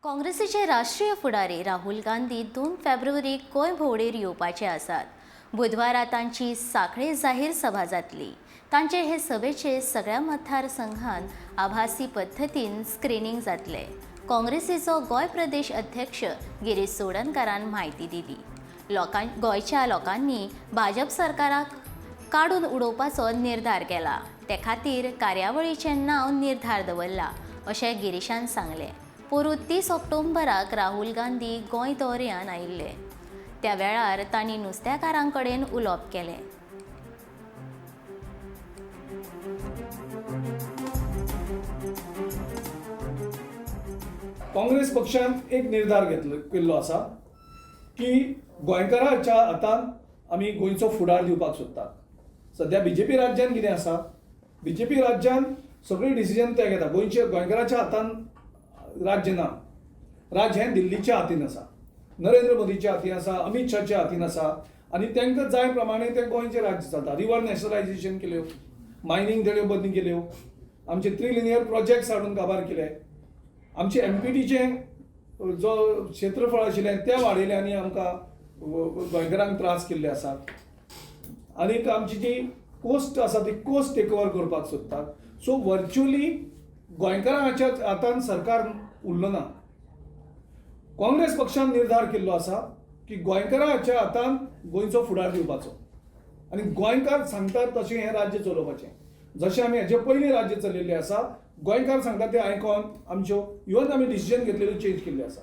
काँग्रेसीचे राष्ट्रीय फुडारी राहुल गांधी 2 फेब्रुवारीक गोंय भोंवडेर येवपाचे आसात. बुधवारा तांची सांखळे जाहीर सभा जातली. तांचे हे सभेचे सगळ्या मतदारसंघांत आभासी पद्धतीन स्क्रीनिंग जातले. काँग्रेसीचो गोंय प्रदेश अध्यक्ष गिरीश चोडणकारान म्हायती दिली. गोंयच्या लोकांनी भाजप सरकाराक काडून उडोवपाचो निर्धार केला. ते खातीर कार्यावळीचें नांव निर्धार दवरला अशें गिरीशान सांगलें. पोरू 30 ऑक्टोबराक राहुल गांधी गोंय दौऱ्यान आयिल्ले. त्या वेळार तांणी नुस्तेकारांकडेन उलोवप केलें. काँग्रेस पक्षान एक निर्धार केल्लो आसा की गोंयकारांच्या हातान आमी गोंयचो फुडार दिवपाक सोदतात. सध्या बीजेपी राज्यान कितें आसा, बीजेपी राज्यान सगळे डिसिजन ते घेता. गोंयकारांच्या हातान राज्य ना. राज्य हें दिल्लीच्या हातीन आसा, नरेंद्र मोदीच्या हातीन आसा, अमित शाहच्या हातीन आसा आनी तांकां जाय प्रमाणे ते गोंयचें राज्य चलता. रिवर नॅशनलायझेशन केल्यो, मायनींग देड्यो बंद केल्यो, आमचे 3 लिनियर प्रोजेक्ट्स हाडून काबार केले, आमचे एमपीटीचें जो क्षेत्रफळ आशिल्लें तें वाडयलें आनी आमकां गोंयकारांक त्रास केल्ले आसात. आनीक आमची जी कोस्ट आसा ती कोस्ट टेक ओवर करपाक सोदतात. सो वर्च्युअली गोंयकारांच्या हातान सरकार उरलो ना. काँग्रेस पक्षान निर्धार केल्लो आसा की गोंयकारांच्या हातान गोंयचो फुडार दिवपाचो आनी गोंयकार सांगतात तशें हें राज्य चलोवपाचें. जशें आमी हेजे पयलीं राज्य चलयल्लें आसा, गोंयकार सांगता तें आयकोन आमच्यो इवन आमी डिसिजन घेतलेल्यो चेंज केल्ल्यो आसा.